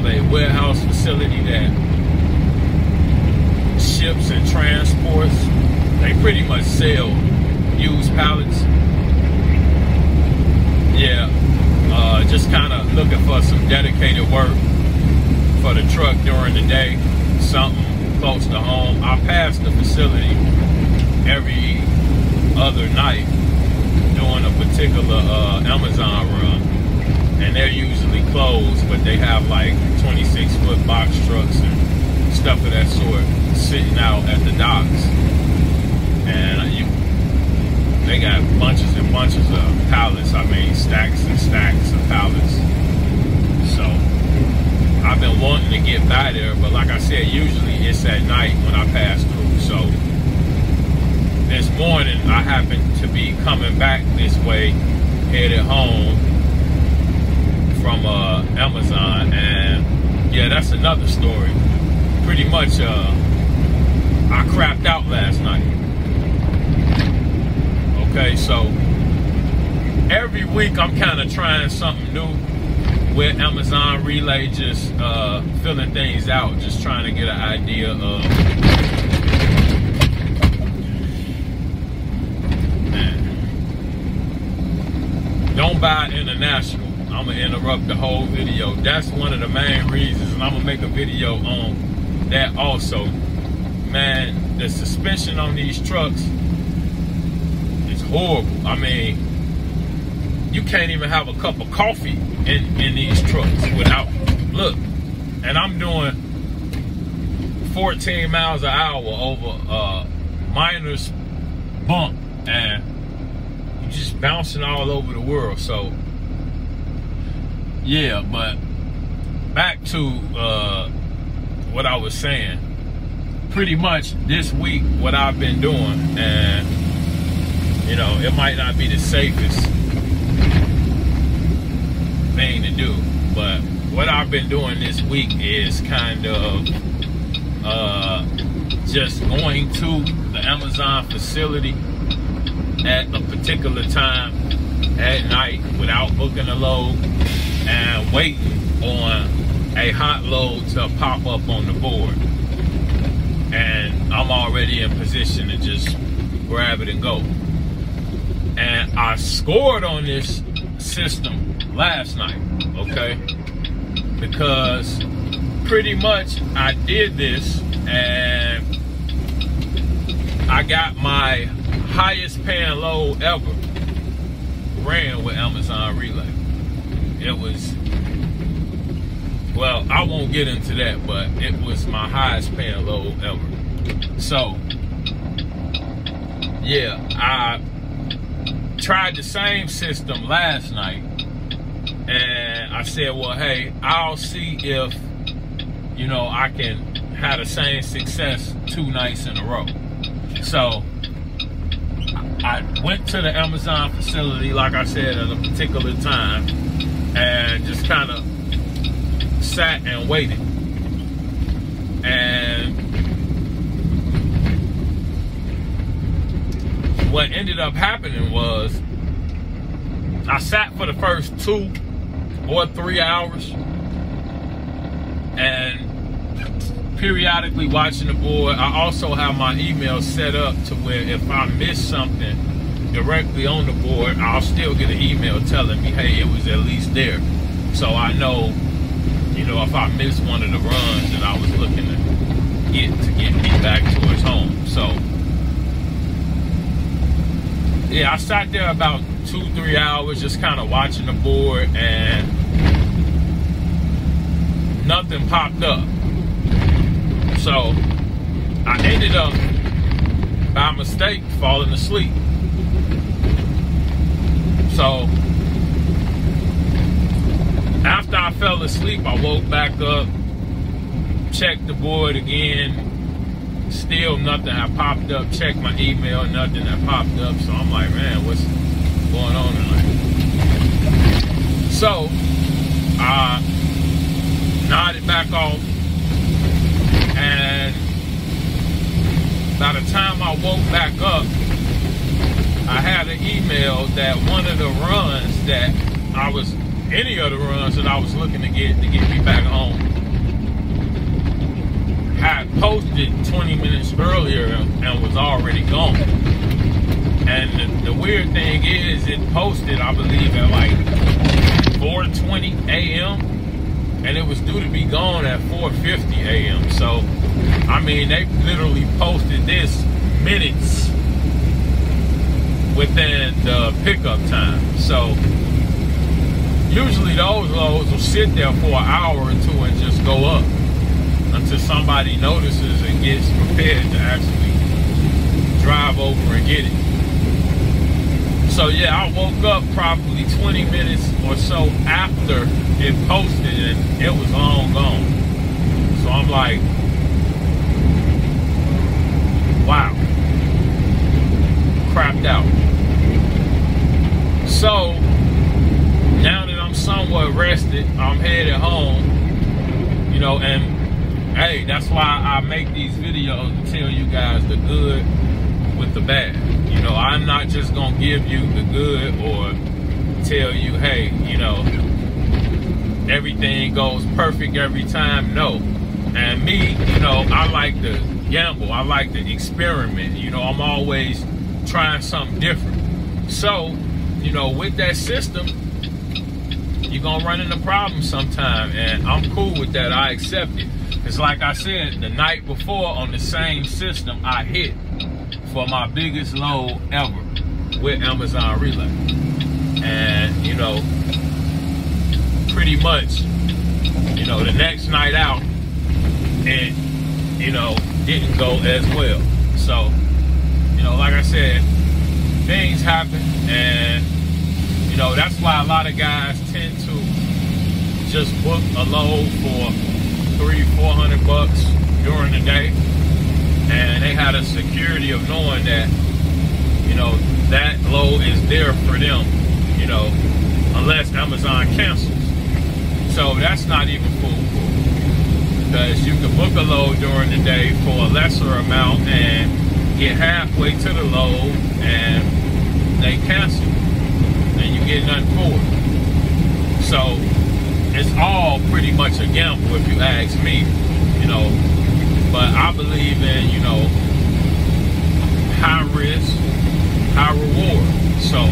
a warehouse facility that ships and transports. They pretty much sell used pallets. Yeah, just kind of looking for some dedicated work for the truck during the day, something close to home. I pass the facility every other night doing a particular Amazon run, and they're usually closed, but they have like 26-foot box trucks and stuff of that sort sitting out at the docks, and they got bunches and bunches of pallets. I mean, stacks and stacks of pallets. So I've been wanting to get by there, but like I said, usually it's at night when I pass through. So this morning I happened to be coming back this way, headed home from Amazon, and yeah, that's another story. Pretty much I crapped out last night. Okay, so every week I'm kind of trying something new with Amazon Relay, just filling things out, just trying to get an idea of, man, don't buy international. I'm gonna interrupt the whole video. That's one of the main reasons, and I'm gonna make a video on that also. Man, the suspension on these trucks is horrible. I mean, you can't even have a cup of coffee in these trucks without, look, and I'm doing 14 miles an hour over a miner's bump, and you're just bouncing all over the world. So yeah, but back to what I was saying. Pretty much this week, what I've been doing, and you know, it might not be the safest thing to do, but what I've been doing this week is kind of just going to the Amazon facility at a particular time at night without booking a load and waiting on a hot load to pop up on the board, and I'm already in position to just grab it and go. And I scored on this system last night, okay? Because pretty much I did this and I got my highest paying load ever ran with Amazon Relay. It was, well, I won't get into that, but it was my highest paying load ever. So yeah, I tried the same system last night, and I said, well, hey, I'll see if, you know, I can have the same success 2 nights in a row. So I went to the Amazon facility, like I said, at a particular time, and just kind of sat and waited. And what ended up happening was I sat for the first 2 or 3 hours and periodically watching the board. I also have my email set up to where if I miss something directly on the board, I'll still get an email telling me, hey, it was at least there. So I know, you know, if I miss one of the runs that I was looking to get me back towards home. So yeah, I sat there about 2-3 hours just kind of watching the board, and nothing popped up. So I ended up, by mistake, falling asleep. So after I fell asleep, I woke back up, checked the board again. Still nothing had popped up. Checked my email, nothing had popped up. So I'm like, man, what's going on tonight? So I nodded back off, and by the time I woke back up, I had an email that one of the runs that I was, any of the runs that I was looking to get me back home, had posted 20 minutes earlier and was already gone. And the weird thing is, it posted, I believe, at like 4:20 a.m. and it was due to be gone at 4:50 a.m. So, I mean, they literally posted this minutes within the pickup time. So, usually those loads will sit there for an hour or two and just go up until somebody notices and gets prepared to actually drive over and get it. So yeah, I woke up probably 20 minutes or so after it posted and it was long gone. So I'm like, wow, crapped out. So now that I'm somewhat rested, I'm headed home, you know, and hey, that's why I make these videos to tell you guys the good with the bad. You know, I'm not just gonna give you the good or tell you, hey, you know, everything goes perfect every time. No. And me, you know, I like to gamble. I like to experiment. You know, I'm always trying something different. So, you know, with that system, you're gonna run into problems sometime, and I'm cool with that. I accept it. It's like I said, the night before on the same system, I hit for my biggest load ever with Amazon Relay. And, you know, pretty much, you know, the next night out, it, you know, didn't go as well. So, you know, like I said, things happen, and, you know, that's why a lot of guys tend to just book a load for $300-400 during the day, and they had a security of knowing that, you know, that load is there for them, you know, unless Amazon cancels. So that's not even foolproof, because you can book a load during the day for a lesser amount and get halfway to the load and they cancel and you get nothing for it. So it's all pretty much a gamble if you ask me, you know. But I believe in, you know, high risk, high reward. So,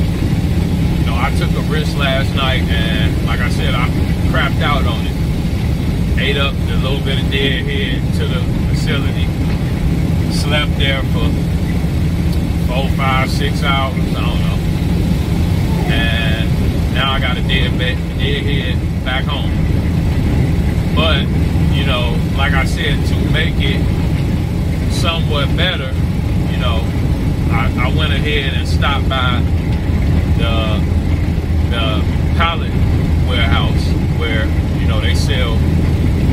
you know, I took a risk last night, and like I said, I crapped out on it. Ate up a little bit of deadhead to the facility. Slept there for 4, 5, 6 hours, I don't know. And now I got a deadhead back home. But, you know, like I said, to make it somewhat better, you know, I went ahead and stopped by the pallet warehouse where, you know, they sell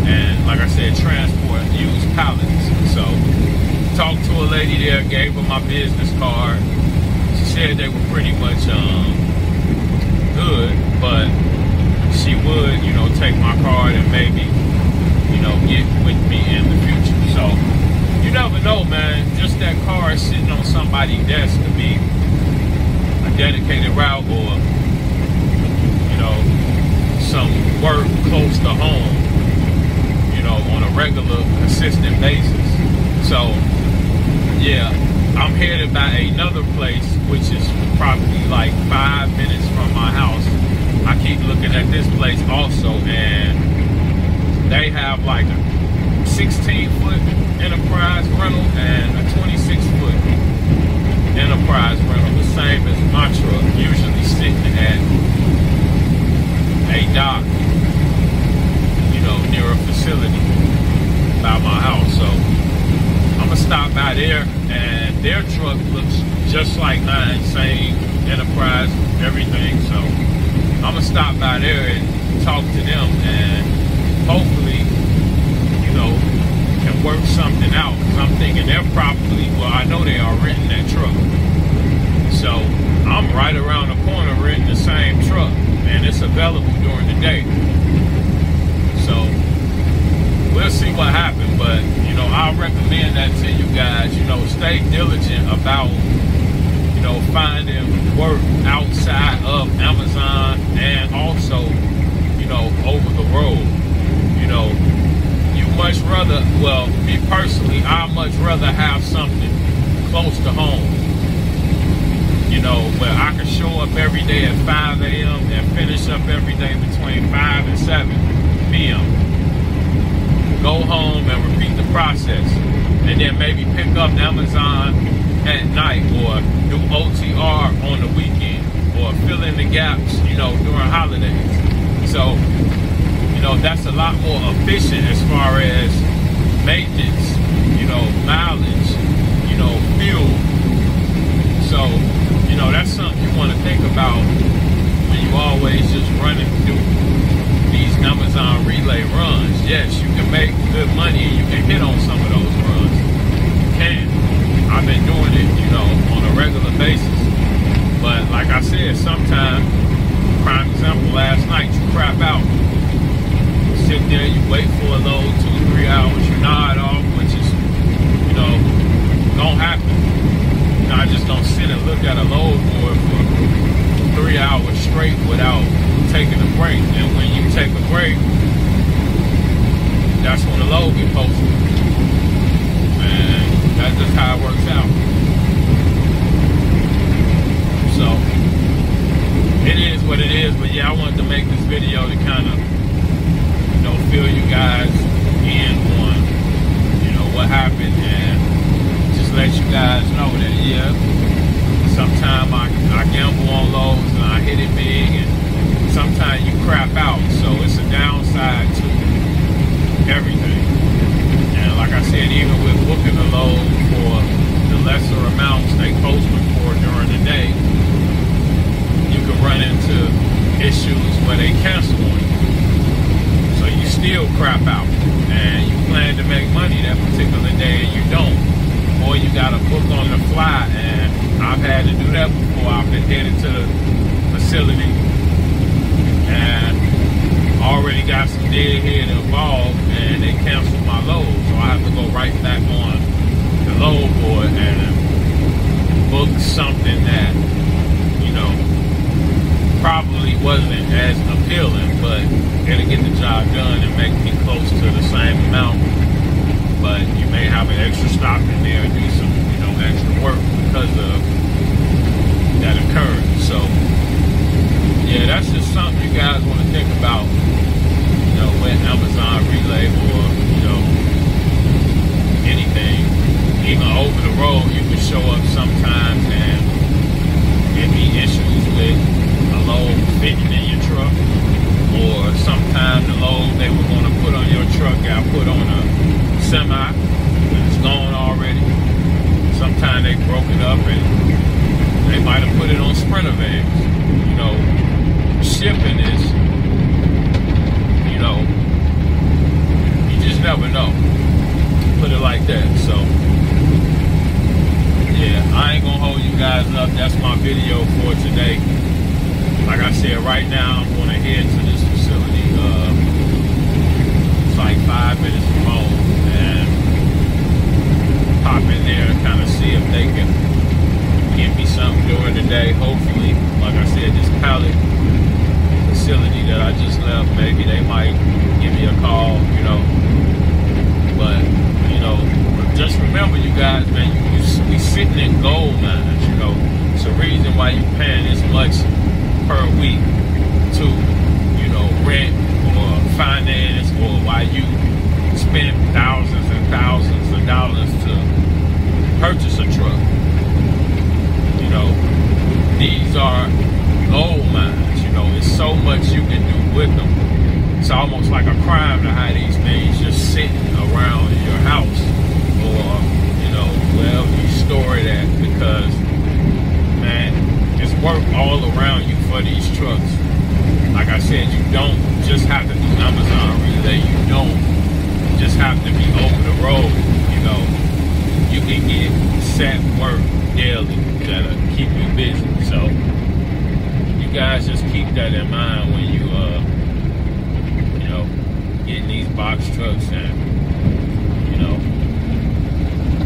and, like I said, transport used pallets. So, talked to a lady there, gave her my business card. She said they were pretty much good, but she would, you know, take my card and maybe, you know, get with me in the future. So, you never know, man. Just that car sitting on somebody's desk could be a dedicated route or, you know, some work close to home, you know, on a regular, consistent basis. So, yeah, I'm headed by another place, which is probably like 5 minutes from my house. I keep looking at this place also, and they have like a 16-foot Enterprise rental and a 26-foot Enterprise rental, the same as my truck, usually sitting at a dock, you know, near a facility by my house. So I'm gonna stop by there, and their truck looks just like mine, same Enterprise, everything. So I'm gonna stop by there and talk to them, and hopefully, you know, can work something out. Because I'm thinking they're probably, well, I know they are renting that truck. So I'm right around the corner renting the same truck, and it's available during the day. So we'll see what happens, but, you know, I'll recommend that to you guys. You know, stay diligent about, you know, finding work outside of Amazon and also, you know, over the road. You know, you much rather, well, me much rather have something close to home, you know, where I can show up every day at 5 a.m. and finish up every day between 5 and 7 p.m. Go home and repeat the process, and then maybe pick up Amazon at night, or do OTR on the weekend, or fill in the gaps, you know, during holidays. So, you know, that's a lot more efficient as far as maintenance, you know, mileage, you know, fuel. So, you know, that's something you want to think about when you always just running through these Amazon relay runs. Yes, you can make good money and you can hit on some of those runs. You can. I've been doing it, you know, on a regular basis. But like I said, sometimes, prime example, last night you crap out. You sit there, you wait for a load 2-3 hours, you nod off, which is, you know, don't happen. You know, I just don't sit and look at a load board for 3 hours straight without taking a break. And when you take a break, that's when the load gets posted. And that's just how it works out. So, it is what it is. But yeah, I wanted to make this video to kind of, you know, fill you guys in on, you know, what happened, and just let you guys know that, yeah, sometimes I gamble on lows and I hit it big, and sometimes you crap out. So it's a downside to everything. And like I said, even with booking a load for the lesser amounts they post them for during the day, you can run into issues where they cancel on you. So you still crap out, and you plan to make money that particular day and you don't. Or you got to book on the fly, and I've had to do that before. I've been headed to the facility and already got some deadhead involved, and they canceled my load. So I have to go right back on the load board and book something that, you know, probably wasn't as appealing, but it'll get the job done and make me close to the same amount. But you may have an extra stop in there and do some, you know, extra work because of that occurred. So, yeah, that's just something you guys want to think about, you know, with Amazon Relay, or, you know, anything. Even over the road, you can show up sometimes and there be issues with a load fitting in your truck, or sometimes the load they were going to put on your truck got put on a semi and it's gone already. Sometimes they broke it up and they might have put it on Sprinter vans. You know, shipping is, you know, you just never know. Put it like that. So, yeah, I ain't gonna hold you guys up. That's my video for today. Like I said, right now I'm gonna head to this facility. It's like 5 minutes from home, and pop in there and kind of see if they can give me something during the day. Hopefully, like I said, this pallet facility that I just left, maybe they might give me a call, you know. But, you know, just remember, you guys, man, you be sitting in gold mines, you know. It's a reason why you're paying this much per week to, you know, rent or finance, or why you spend thousands and thousands of dollars to purchase a truck. You know, these are gold mines, you know. There's so much you can do with them. It's almost like a crime to have these things just sitting around your house, or, you know, wherever you store it at, because, man, it's work all around you for these trucks. Like I said, you don't just have to do Amazon Relay. You don't just have to be over the road, you know. You can get set work daily that'll keep you busy. So, you guys just keep that in mind when you, you know, getting these box trucks and, you know,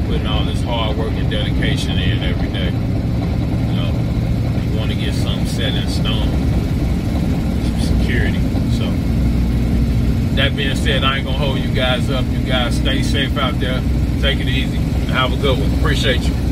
putting all this hard work and dedication in every day. You know, you want to get something set in stone, some security. So, that being said, I ain't gonna hold you guys up. You guys stay safe out there. Take it easy. Have a good one. Appreciate you.